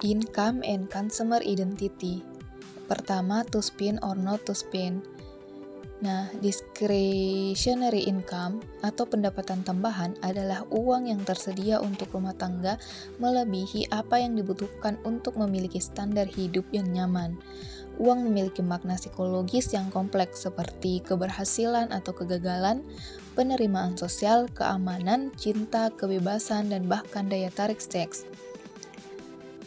Income and consumer identity. Pertama, to spend or not to spend. Nah, discretionary income atau pendapatan tambahan adalah uang yang tersedia untuk rumah tangga melebihi apa yang dibutuhkan untuk memiliki standar hidup yang nyaman. Uang memiliki makna psikologis yang kompleks seperti keberhasilan atau kegagalan, penerimaan sosial, keamanan, cinta, kebebasan, dan bahkan daya tarik seks.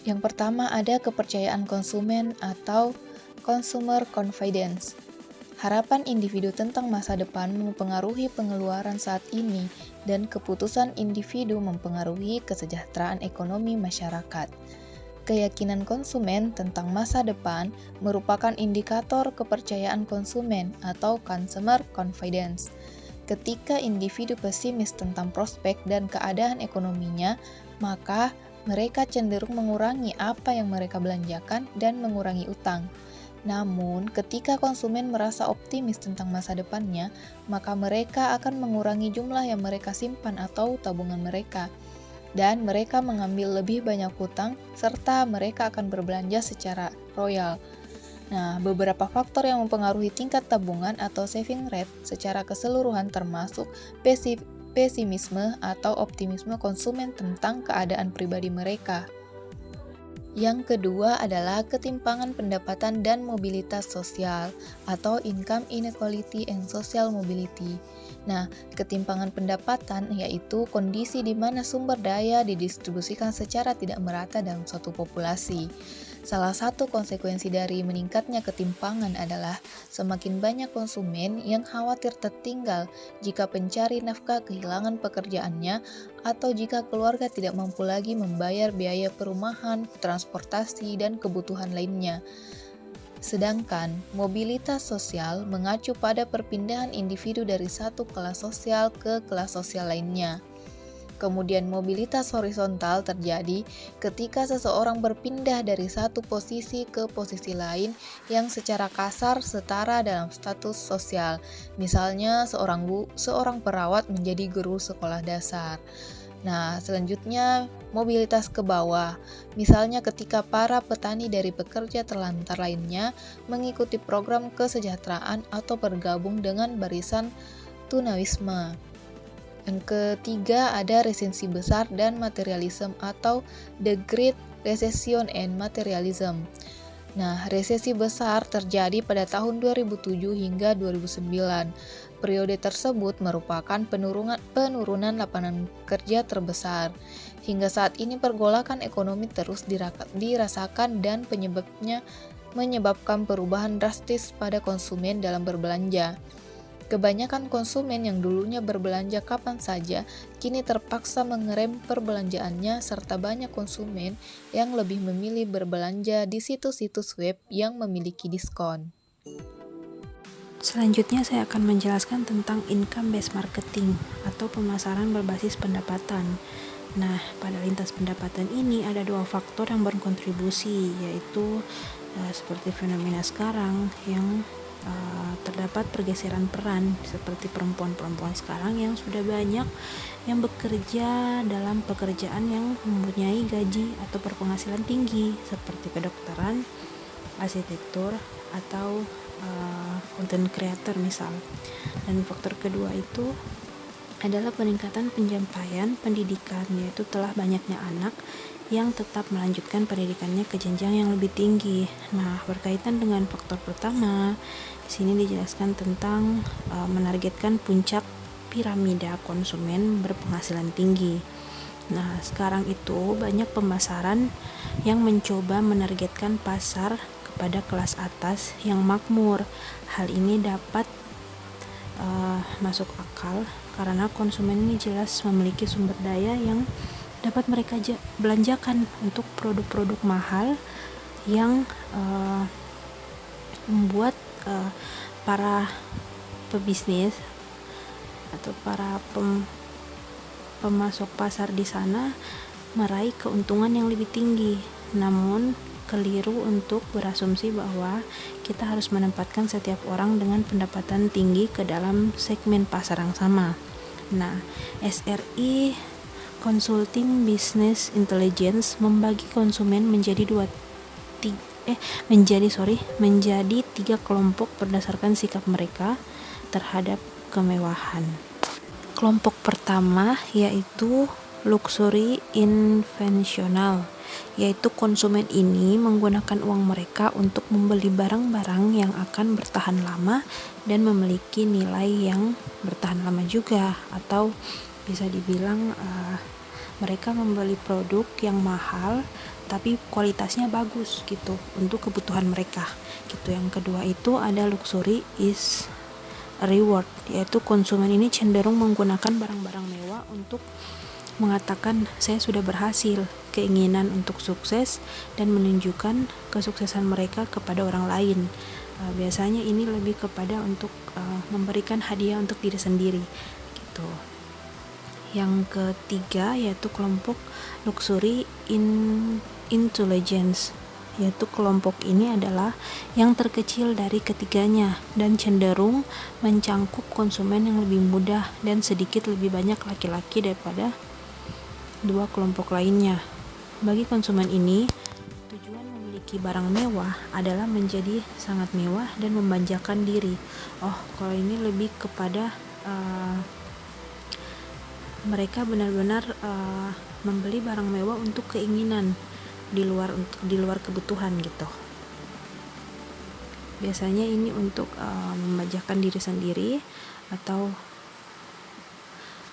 Yang pertama ada kepercayaan konsumen atau consumer confidence. Harapan individu tentang masa depan mempengaruhi pengeluaran saat ini dan keputusan individu mempengaruhi kesejahteraan ekonomi masyarakat. Keyakinan konsumen tentang masa depan merupakan indikator kepercayaan konsumen atau consumer confidence. Ketika individu pesimis tentang prospek dan keadaan ekonominya, maka mereka cenderung mengurangi apa yang mereka belanjakan dan mengurangi utang. Namun, ketika konsumen merasa optimis tentang masa depannya, maka mereka akan mengurangi jumlah yang mereka simpan atau tabungan mereka. Dan mereka mengambil lebih banyak hutang, serta mereka akan berbelanja secara royal. Nah, beberapa faktor yang mempengaruhi tingkat tabungan atau saving rate secara keseluruhan termasuk pesimisme atau optimisme konsumen tentang keadaan pribadi mereka. Yang kedua adalah ketimpangan pendapatan dan mobilitas sosial atau income inequality and social mobility. Nah, ketimpangan pendapatan yaitu kondisi di mana sumber daya didistribusikan secara tidak merata dalam suatu populasi. Salah satu konsekuensi dari meningkatnya ketimpangan adalah semakin banyak konsumen yang khawatir tertinggal jika pencari nafkah kehilangan pekerjaannya atau jika keluarga tidak mampu lagi membayar biaya perumahan, transportasi, dan kebutuhan lainnya. Sedangkan mobilitas sosial mengacu pada perpindahan individu dari satu kelas sosial ke kelas sosial lainnya. Kemudian mobilitas horizontal terjadi ketika seseorang berpindah dari satu posisi ke posisi lain yang secara kasar setara dalam status sosial. Misalnya seorang perawat menjadi guru sekolah dasar. Nah, selanjutnya mobilitas ke bawah. Misalnya ketika para petani dari pekerja terlantar lainnya mengikuti program kesejahteraan atau bergabung dengan barisan tunawisme. Yang ketiga ada resensi besar dan materialisme atau The Great Recession and Materialism. Nah, resesi besar terjadi pada tahun 2007 hingga 2009. Periode tersebut merupakan penurunan lapangan kerja terbesar. Hingga saat ini pergolakan ekonomi terus dirasakan dan menyebabkan perubahan drastis pada konsumen dalam berbelanja. Kebanyakan konsumen yang dulunya berbelanja kapan saja, kini terpaksa mengerem perbelanjaannya serta banyak konsumen yang lebih memilih berbelanja di situs-situs web yang memiliki diskon. Selanjutnya saya akan menjelaskan tentang income based marketing atau pemasaran berbasis pendapatan. Nah, pada lintas pendapatan ini ada dua faktor yang berkontribusi, yaitu seperti fenomena sekarang yang terdapat pergeseran peran seperti perempuan-perempuan sekarang yang sudah banyak yang bekerja dalam pekerjaan yang mempunyai gaji atau berpenghasilan tinggi seperti kedokteran, arsitektur, atau content creator misal. Dan faktor kedua itu adalah peningkatan penyampaian pendidikan, yaitu telah banyaknya anak yang tetap melanjutkan pendidikannya ke jenjang yang lebih tinggi. Nah, berkaitan dengan faktor pertama, di sini dijelaskan tentang menargetkan puncak piramida konsumen berpenghasilan tinggi. Nah, sekarang itu banyak pemasaran yang mencoba menargetkan pasar kepada kelas atas yang makmur. Hal ini dapat masuk akal karena konsumen ini jelas memiliki sumber daya yang dapat mereka belanjakan untuk produk-produk mahal yang membuat para pebisnis atau para pemasok pasar di sana meraih keuntungan yang lebih tinggi. namun keliru untuk berasumsi bahwa kita harus menempatkan setiap orang dengan pendapatan tinggi ke dalam segmen pasar yang sama. Nah, SRI Consulting Business Intelligence membagi konsumen menjadi menjadi tiga kelompok berdasarkan sikap mereka terhadap kemewahan. Kelompok pertama yaitu luxury inventional, yaitu konsumen ini menggunakan uang mereka untuk membeli barang-barang yang akan bertahan lama dan memiliki nilai yang bertahan lama juga, atau bisa dibilang mereka membeli produk yang mahal tapi kualitasnya bagus gitu untuk kebutuhan mereka gitu. Yang kedua itu ada luxury is reward, yaitu konsumen ini cenderung menggunakan barang-barang mewah untuk mengatakan saya sudah berhasil, keinginan untuk sukses dan menunjukkan kesuksesan mereka kepada orang lain. Biasanya ini lebih kepada untuk memberikan hadiah untuk diri sendiri gitu. Yang ketiga yaitu kelompok luxury intelligence, yaitu kelompok ini adalah yang terkecil dari ketiganya dan cenderung mencangkup konsumen yang lebih mudah dan sedikit lebih banyak laki-laki daripada dua kelompok lainnya. Bagi konsumen ini, tujuan memiliki barang mewah adalah menjadi sangat mewah dan memanjakan diri. Kalau ini lebih kepada mereka benar-benar membeli barang mewah untuk keinginan di luar kebutuhan gitu. Biasanya ini untuk memanjakan diri sendiri atau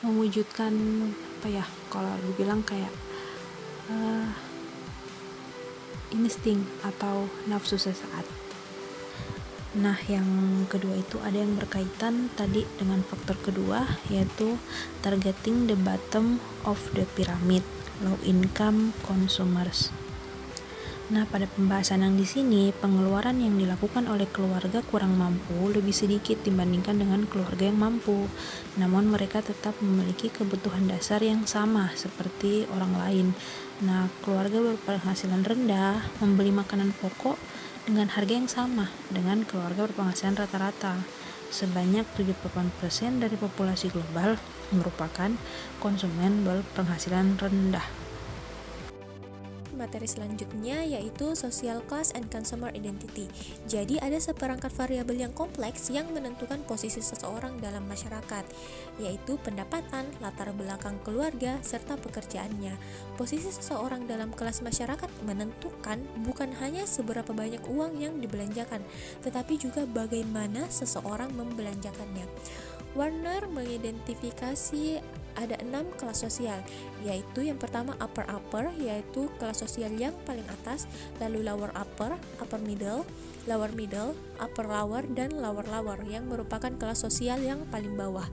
mewujudkan kalau dibilang kayak insting atau nafsu sesaat. Nah, yang kedua itu ada yang berkaitan tadi dengan faktor kedua, yaitu targeting the bottom of the pyramid, low income consumers. Nah, pada pembahasan yang di sini, pengeluaran yang dilakukan oleh keluarga kurang mampu lebih sedikit dibandingkan dengan keluarga yang mampu. Namun mereka tetap memiliki kebutuhan dasar yang sama seperti orang lain. Nah, keluarga berpenghasilan rendah membeli makanan pokok dengan harga yang sama dengan keluarga berpenghasilan rata-rata. Sebanyak 78% dari populasi global merupakan konsumen berpenghasilan rendah. Materi selanjutnya yaitu Social Class and Consumer Identity. Jadi ada seperangkat variabel yang kompleks yang menentukan posisi seseorang dalam masyarakat, yaitu pendapatan, latar belakang keluarga, serta pekerjaannya. Posisi seseorang dalam kelas masyarakat menentukan bukan hanya seberapa banyak uang yang dibelanjakan, tetapi juga bagaimana seseorang membelanjakannya. Warner mengidentifikasi ada 6 kelas sosial, yaitu yang pertama upper, yaitu kelas sosial yang paling atas, lalu lower upper middle, upper lower, dan lower yang merupakan kelas sosial yang paling bawah.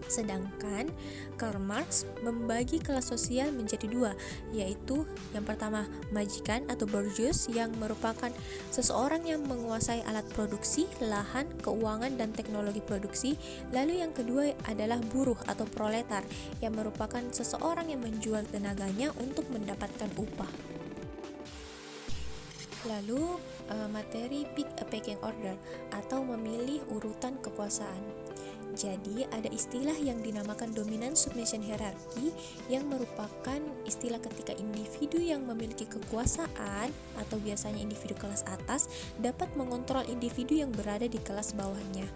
Sedangkan Karl Marx membagi kelas sosial menjadi 2, yaitu yang pertama majikan atau bourgeois yang merupakan seseorang yang menguasai alat produksi, lahan, keuangan, dan teknologi produksi. Lalu yang kedua adalah buruh atau proletar yang merupakan seseorang yang menjual tenaganya untuk mendapatkan upah. Lalu materi pick a pecking order atau memilih urutan kekuasaan. Jadi ada istilah yang dinamakan dominant submission hierarchy yang merupakan istilah ketika individu yang memiliki kekuasaan atau biasanya individu kelas atas dapat mengontrol individu yang berada di kelas bawahnya.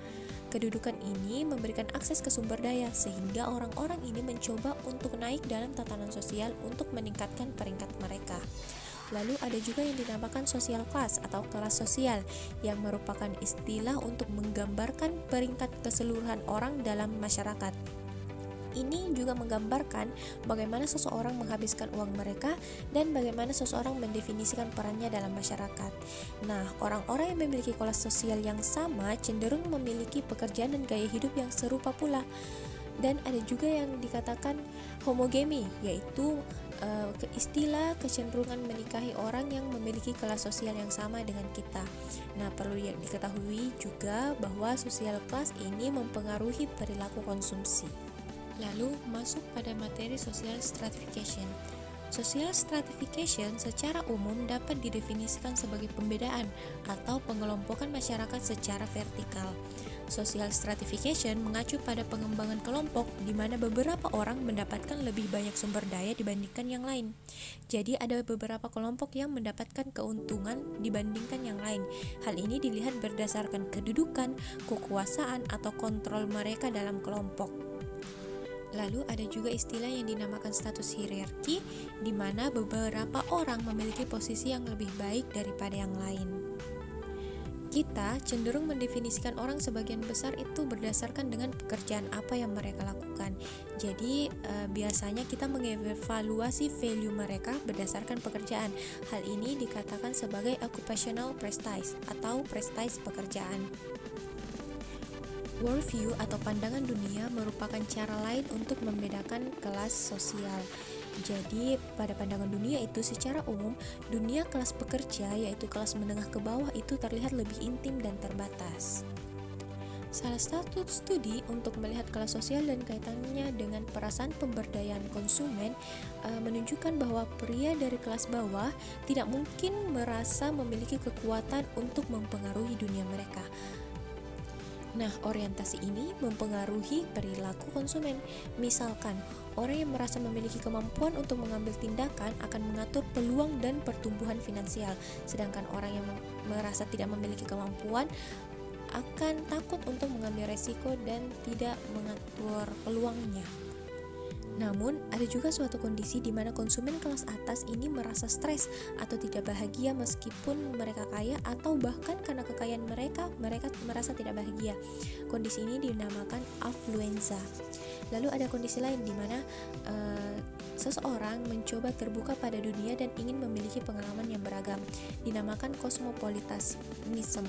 Kedudukan ini memberikan akses ke sumber daya sehingga orang-orang ini mencoba untuk naik dalam tatanan sosial untuk meningkatkan peringkat mereka. Lalu ada juga yang dinamakan social class atau kelas sosial yang merupakan istilah untuk menggambarkan peringkat keseluruhan orang dalam masyarakat. Ini juga menggambarkan bagaimana seseorang menghabiskan uang mereka dan bagaimana seseorang mendefinisikan perannya dalam masyarakat. Nah, orang-orang yang memiliki kelas sosial yang sama cenderung memiliki pekerjaan dan gaya hidup yang serupa pula. Dan ada juga yang dikatakan homogamy, yaitu istilah kecenderungan menikahi orang yang memiliki kelas sosial yang sama dengan kita. Nah, perlu diketahui juga bahwa social class ini mempengaruhi perilaku konsumsi. Lalu masuk pada materi social stratification. Social stratification secara umum dapat didefinisikan sebagai pembedaan atau pengelompokan masyarakat secara vertikal. Social stratification mengacu pada pengembangan kelompok di mana beberapa orang mendapatkan lebih banyak sumber daya dibandingkan yang lain. Jadi ada beberapa kelompok yang mendapatkan keuntungan dibandingkan yang lain. Hal ini dilihat berdasarkan kedudukan, kekuasaan, atau kontrol mereka dalam kelompok. Lalu ada juga istilah yang dinamakan status hierarki, di mana beberapa orang memiliki posisi yang lebih baik daripada yang lain. Kita cenderung mendefinisikan orang sebagian besar itu berdasarkan dengan pekerjaan apa yang mereka lakukan. Jadi biasanya kita mengevaluasi value mereka berdasarkan pekerjaan. Hal ini dikatakan sebagai occupational prestige atau prestige pekerjaan. Worldview atau pandangan dunia merupakan cara lain untuk membedakan kelas sosial. Jadi pada pandangan dunia itu secara umum, dunia kelas pekerja yaitu kelas menengah ke bawah itu terlihat lebih intim dan terbatas. Salah satu studi untuk melihat kelas sosial dan kaitannya dengan perasaan pemberdayaan konsumen menunjukkan bahwa pria dari kelas bawah tidak mungkin merasa memiliki kekuatan untuk mempengaruhi dunia mereka. Nah, orientasi ini mempengaruhi perilaku konsumen. Misalkan, orang yang merasa memiliki kemampuan untuk mengambil tindakan akan mengatur peluang dan pertumbuhan finansial, sedangkan orang yang merasa tidak memiliki kemampuan akan takut untuk mengambil resiko dan tidak mengatur peluangnya. Namun, ada juga suatu kondisi di mana konsumen kelas atas ini merasa stres atau tidak bahagia meskipun mereka kaya, atau bahkan karena kekayaan mereka merasa tidak bahagia. Kondisi ini dinamakan affluenza. Lalu ada kondisi lain di mana seseorang mencoba terbuka pada dunia dan ingin memiliki pengalaman yang beragam, dinamakan cosmopolitanism.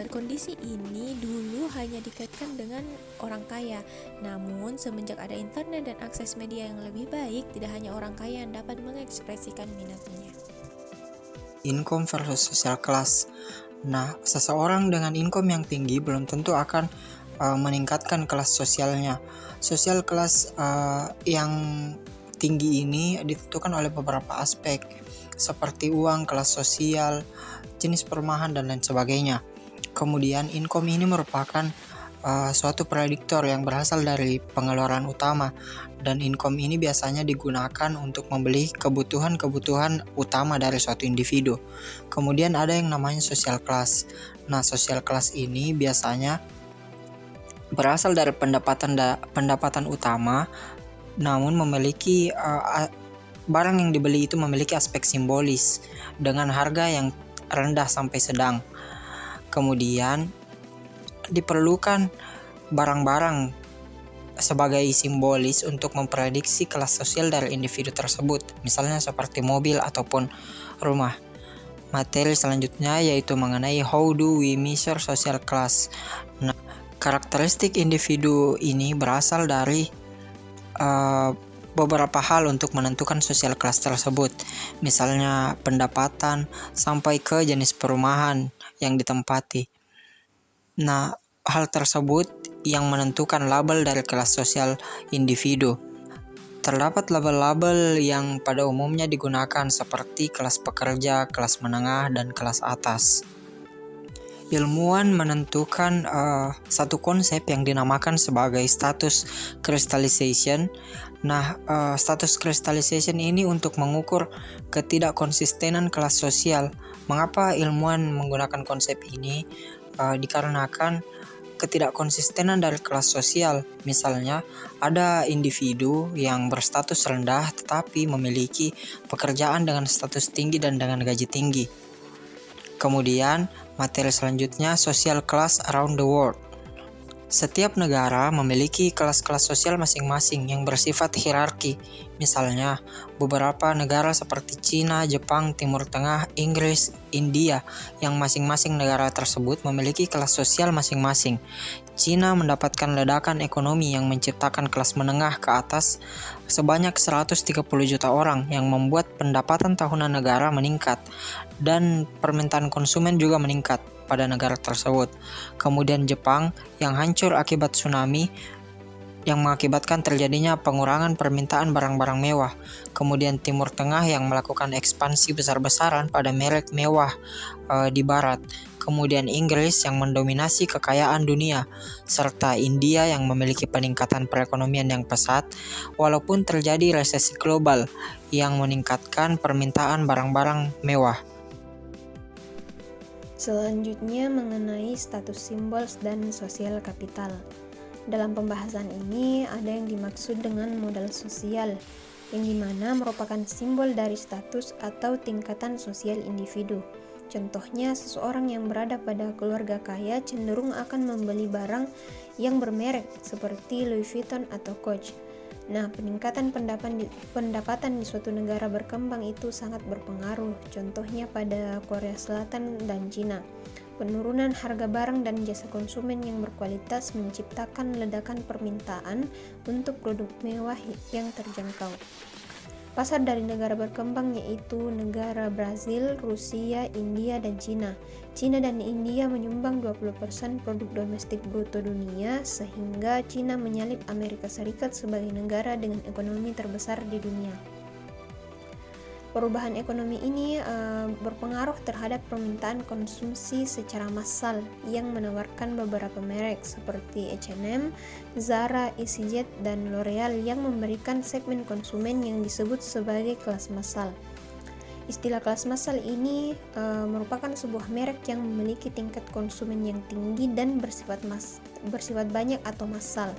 Kondisi ini dulu hanya dikaitkan dengan orang kaya, namun semenjak ada internet dan akses media yang lebih baik, tidak hanya orang kaya yang dapat mengekspresikan minatnya. Income versus social class. Nah, seseorang dengan income yang tinggi belum tentu akan meningkatkan kelas sosialnya. Social class yang tinggi ini ditentukan oleh beberapa aspek, seperti uang, kelas sosial, jenis perumahan, dan lain sebagainya. Kemudian income ini merupakan suatu prediktor yang berasal dari pengeluaran utama, dan income ini biasanya digunakan untuk membeli kebutuhan-kebutuhan utama dari suatu individu. Kemudian ada yang namanya social class. Nah, social class ini biasanya berasal dari pendapatan utama, namun memiliki barang yang dibeli itu memiliki aspek simbolis dengan harga yang rendah sampai sedang. Kemudian diperlukan barang-barang sebagai simbolis untuk memprediksi kelas sosial dari individu tersebut, misalnya seperti mobil ataupun rumah. Materi selanjutnya yaitu mengenai how do we measure social class. Nah, karakteristik individu ini berasal dari beberapa hal untuk menentukan social class tersebut, misalnya pendapatan sampai ke jenis perumahan yang ditempati. Nah, hal tersebut yang menentukan label dari kelas sosial individu. Terdapat label-label yang pada umumnya digunakan seperti kelas pekerja, kelas menengah, dan kelas atas. Ilmuwan menentukan satu konsep yang dinamakan sebagai status crystallization. Nah, status crystallization ini untuk mengukur ketidakkonsistenan kelas sosial. Mengapa ilmuwan menggunakan konsep ini? Dikarenakan ketidakkonsistenan dari kelas sosial. Misalnya, ada individu yang berstatus rendah tetapi memiliki pekerjaan dengan status tinggi dan dengan gaji tinggi. Kemudian, materi selanjutnya social class around the world. Setiap negara memiliki kelas-kelas sosial masing-masing yang bersifat hierarki. Misalnya, beberapa negara seperti Cina, Jepang, Timur Tengah, Inggris, India, yang masing-masing negara tersebut memiliki kelas sosial masing-masing. Cina mendapatkan ledakan ekonomi yang menciptakan kelas menengah ke atas sebanyak 130 juta orang, yang membuat pendapatan tahunan negara meningkat dan permintaan konsumen juga meningkat pada negara tersebut. Kemudian Jepang yang hancur akibat tsunami yang mengakibatkan terjadinya pengurangan permintaan barang-barang mewah. Kemudian Timur Tengah yang melakukan ekspansi besar-besaran pada merek mewah di barat. Kemudian Inggris yang mendominasi kekayaan dunia, serta India yang memiliki peningkatan perekonomian yang pesat, walaupun terjadi resesi global yang meningkatkan permintaan barang-barang mewah. Selanjutnya mengenai status simbol dan sosial kapital. Dalam pembahasan ini ada yang dimaksud dengan modal sosial, yang dimana merupakan simbol dari status atau tingkatan sosial individu. Contohnya, seseorang yang berada pada keluarga kaya cenderung akan membeli barang yang bermerek seperti Louis Vuitton atau Coach. Nah, peningkatan pendapatan di suatu negara berkembang itu sangat berpengaruh. Contohnya pada Korea Selatan dan Cina. Penurunan harga barang dan jasa konsumen yang berkualitas menciptakan ledakan permintaan untuk produk mewah yang terjangkau. Pasar dari negara berkembang yaitu negara Brazil, Rusia, India, dan Cina. Cina dan India menyumbang 20% produk domestik bruto dunia, sehingga Cina menyalip Amerika Serikat sebagai negara dengan ekonomi terbesar di dunia. Perubahan ekonomi ini berpengaruh terhadap permintaan konsumsi secara massal yang menawarkan beberapa merek seperti H&M, Zara, EasyJet, dan L'Oreal yang memberikan segmen konsumen yang disebut sebagai kelas massal. Istilah kelas massal ini merupakan sebuah merek yang memiliki tingkat konsumen yang tinggi dan bersifat banyak atau massal.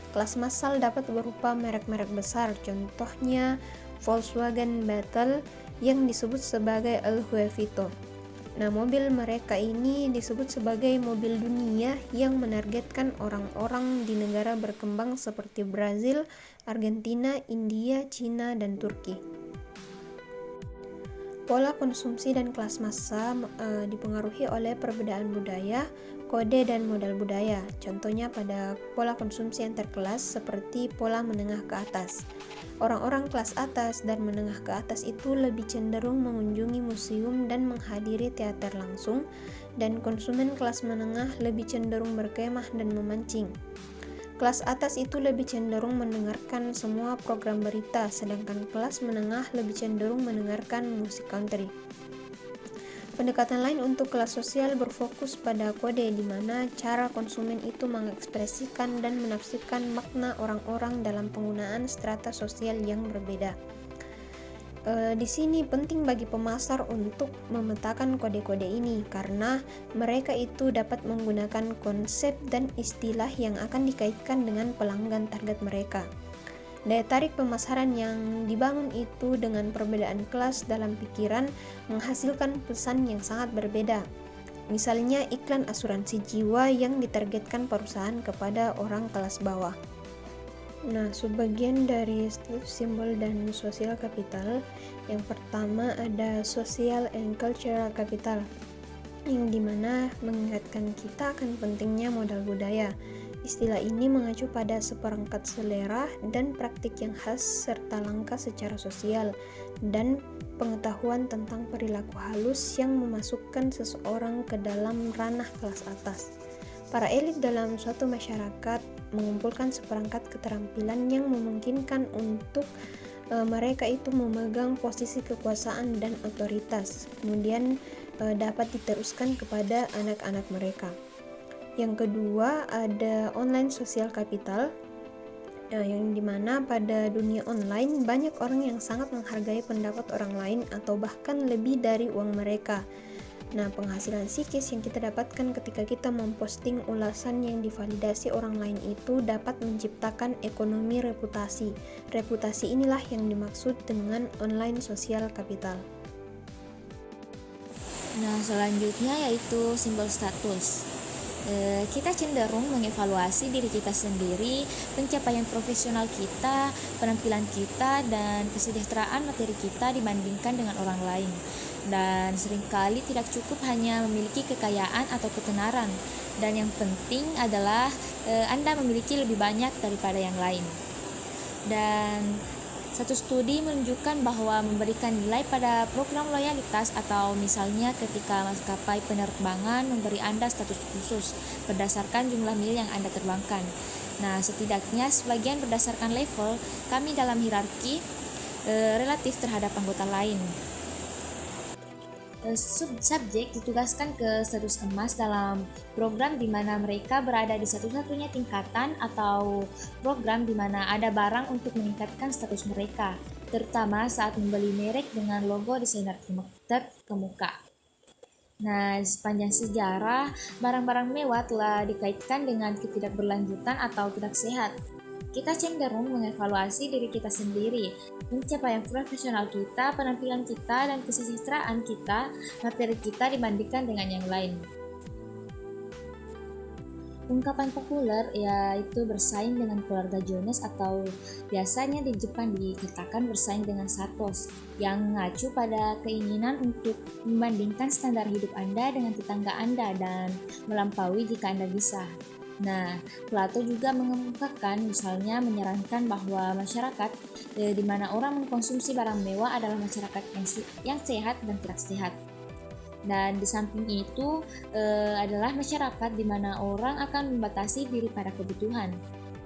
Kelas massal dapat berupa merek-merek besar, contohnya Volkswagen Beetle yang disebut sebagai El Huevito. Nah, mobil mereka ini disebut sebagai mobil dunia yang menargetkan orang-orang di negara berkembang seperti Brazil, Argentina, India, Cina, dan Turki. Pola konsumsi dan kelas massa dipengaruhi oleh perbedaan budaya, kode, dan modal budaya. Contohnya pada pola konsumsi antar kelas seperti pola menengah ke atas. Orang-orang kelas atas dan menengah ke atas itu lebih cenderung mengunjungi museum dan menghadiri teater langsung, dan konsumen kelas menengah lebih cenderung berkemah dan memancing. Kelas atas itu lebih cenderung mendengarkan semua program berita, sedangkan kelas menengah lebih cenderung mendengarkan musik country. Pendekatan lain untuk kelas sosial berfokus pada kode, di mana cara konsumen itu mengekspresikan dan menafsirkan makna orang-orang dalam penggunaan strata sosial yang berbeda. Di sini penting bagi pemasar untuk memetakan kode-kode ini, karena mereka itu dapat menggunakan konsep dan istilah yang akan dikaitkan dengan pelanggan target mereka. Daya tarik pemasaran yang dibangun itu dengan perbedaan kelas dalam pikiran menghasilkan pesan yang sangat berbeda. Misalnya iklan asuransi jiwa yang ditargetkan perusahaan kepada orang kelas bawah. Nah, sebagian dari status simbol dan sosial kapital, yang pertama ada social and cultural capital, yang dimana mengingatkan kita akan pentingnya modal budaya. Istilah ini mengacu pada seperangkat selera dan praktik yang khas serta langkah secara sosial dan pengetahuan tentang perilaku halus yang memasukkan seseorang ke dalam ranah kelas atas. Para elit dalam suatu masyarakat mengumpulkan seperangkat keterampilan yang memungkinkan untuk mereka itu memegang posisi kekuasaan dan otoritas, kemudian dapat diteruskan kepada anak-anak mereka. Yang kedua ada online social capital, yang dimana pada dunia online banyak orang yang sangat menghargai pendapat orang lain atau bahkan lebih dari uang mereka. Nah, penghasilan psikis yang kita dapatkan ketika kita memposting ulasan yang divalidasi orang lain itu dapat menciptakan ekonomi reputasi. Reputasi inilah yang dimaksud dengan online social capital. Nah, selanjutnya yaitu simbol status. Kita cenderung mengevaluasi diri kita sendiri, pencapaian profesional kita, penampilan kita, dan kesejahteraan materi kita dibandingkan dengan orang lain. Dan seringkali tidak cukup hanya memiliki kekayaan atau ketenaran, dan yang penting adalah Anda memiliki lebih banyak daripada yang lain. Dan satu studi menunjukkan bahwa memberikan nilai pada program loyalitas atau misalnya ketika maskapai penerbangan memberi Anda status khusus berdasarkan jumlah mil yang Anda terbangkan. Nah, setidaknya sebagian berdasarkan level kami dalam hierarki relatif terhadap anggota lain. Subjek ditugaskan ke status emas dalam program di mana mereka berada di satu-satunya tingkatan atau program di mana ada barang untuk meningkatkan status mereka, terutama saat membeli merek dengan logo desainer terkemuka. Nah, sepanjang sejarah, barang-barang mewah telah dikaitkan dengan ketidakberlanjutan atau tidak sehat. Kita cenderung mengevaluasi diri kita sendiri, pencapaian profesional kita, penampilan kita, dan kesejahteraan kita, materi kita dibandingkan dengan yang lain. Ungkapan populer yaitu bersaing dengan keluarga Jones atau biasanya di Jepang dikatakan bersaing dengan Satos, yang mengacu pada keinginan untuk membandingkan standar hidup Anda dengan tetangga Anda dan melampaui jika Anda bisa. Nah, Plato juga mengemukakan, misalnya menyarankan bahwa masyarakat di mana orang mengkonsumsi barang mewah adalah masyarakat yang sehat dan tidak sehat. Dan di samping itu adalah masyarakat di mana orang akan membatasi diri pada kebutuhan.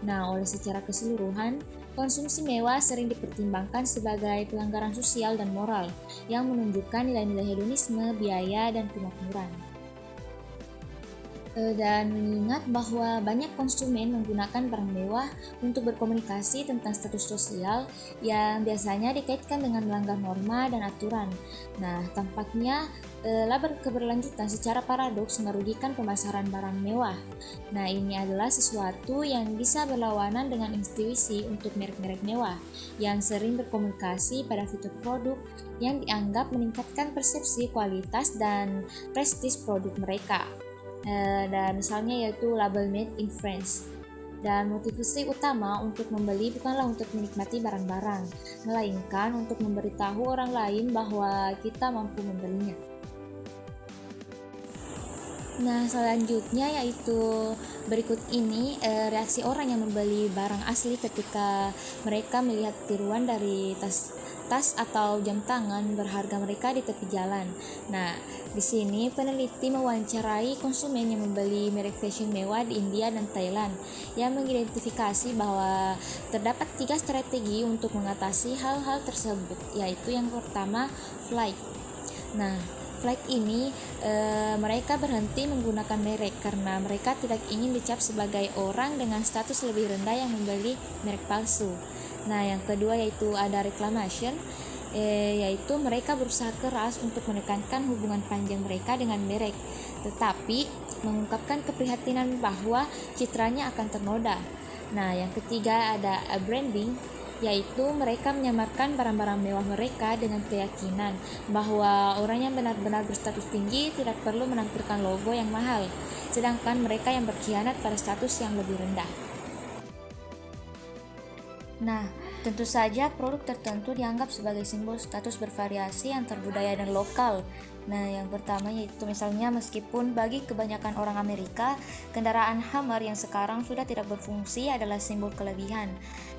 Nah, oleh secara keseluruhan, konsumsi mewah sering dipertimbangkan sebagai pelanggaran sosial dan moral yang menunjukkan nilai-nilai hedonisme, biaya, dan kemakmuran. Dan mengingat bahwa banyak konsumen menggunakan barang mewah untuk berkomunikasi tentang status sosial yang biasanya dikaitkan dengan melanggar norma dan aturan. Nah, tampaknya laba keberlanjutan secara paradoks merugikan pemasaran barang mewah. Nah, ini adalah sesuatu yang bisa berlawanan dengan intuisi untuk merek-merek mewah yang sering berkomunikasi pada fitur produk yang dianggap meningkatkan persepsi kualitas dan prestis produk mereka. Dan misalnya yaitu label Made in France. Dan motivasi utama untuk membeli bukanlah untuk menikmati barang-barang, melainkan untuk memberitahu orang lain bahwa kita mampu membelinya. Nah, selanjutnya yaitu berikut ini reaksi orang yang membeli barang asli ketika mereka melihat tiruan dari tas atau jam tangan berharga mereka di tepi jalan. Nah, di sini peneliti mewawancarai konsumen yang membeli merek fashion mewah di India dan Thailand yang mengidentifikasi bahwa terdapat 3 strategi untuk mengatasi hal-hal tersebut, yaitu yang pertama, flight. Nah, flight ini mereka berhenti menggunakan merek karena mereka tidak ingin dicap sebagai orang dengan status lebih rendah yang membeli merek palsu. Nah, yang kedua yaitu ada reclamation, yaitu mereka berusaha keras untuk menekankan hubungan panjang mereka dengan merek, tetapi mengungkapkan keprihatinan bahwa citranya akan ternoda. Nah, yang ketiga ada branding, yaitu mereka menyamarkan barang-barang mewah mereka dengan keyakinan bahwa orang yang benar-benar berstatus tinggi tidak perlu menampilkan logo yang mahal, sedangkan mereka yang berkhianat pada status yang lebih rendah. Nah, tentu saja produk tertentu dianggap sebagai simbol status bervariasi antar budaya dan lokal. Nah, yang pertama yaitu misalnya meskipun bagi kebanyakan orang Amerika, kendaraan Hummer yang sekarang sudah tidak berfungsi adalah simbol kelebihan.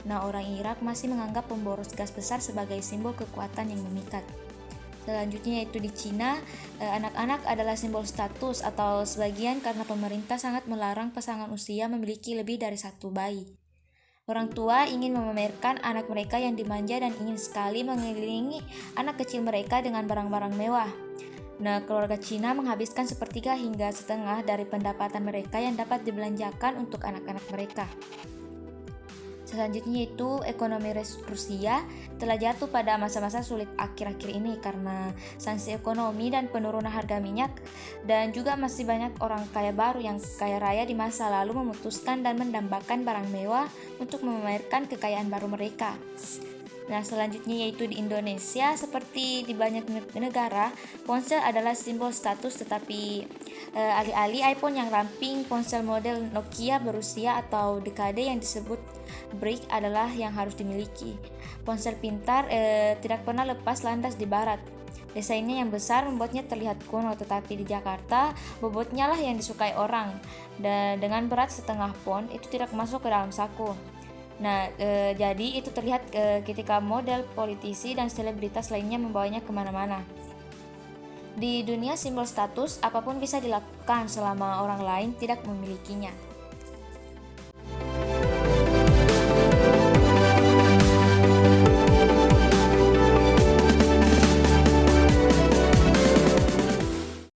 Nah, orang Irak masih menganggap pemboros gas besar sebagai simbol kekuatan yang memikat. Selanjutnya yaitu di Cina, anak-anak adalah simbol status atau sebagian karena pemerintah sangat melarang pasangan usia memiliki lebih dari 1 bayi. Orang tua ingin memamerkan anak mereka yang dimanja dan ingin sekali mengelilingi anak kecil mereka dengan barang-barang mewah. Nah, keluarga Cina menghabiskan 1/3 hingga setengah dari pendapatan mereka yang dapat dibelanjakan untuk anak-anak mereka. Selanjutnya yaitu ekonomi Rusia telah jatuh pada masa-masa sulit akhir-akhir ini karena sanksi ekonomi dan penurunan harga minyak, dan juga masih banyak orang kaya baru yang kaya raya di masa lalu memutuskan dan mendambakan barang mewah untuk memamerkan kekayaan baru mereka. Nah, selanjutnya yaitu di Indonesia, seperti di banyak negara, ponsel adalah simbol status, tetapi alih-alih iPhone yang ramping, ponsel model Nokia berusia atau dekade yang disebut brick adalah yang harus dimiliki. Ponsel pintar tidak pernah lepas landas di barat. Desainnya yang besar membuatnya terlihat kuno, tetapi di Jakarta bobotnya lah yang disukai orang, dan dengan berat 1/2 pon itu tidak masuk ke dalam saku. Nah, jadi itu terlihat ketika model, politisi, dan selebritas lainnya membawanya kemana-mana. Di dunia simbol status, apapun bisa dilakukan selama orang lain tidak memilikinya.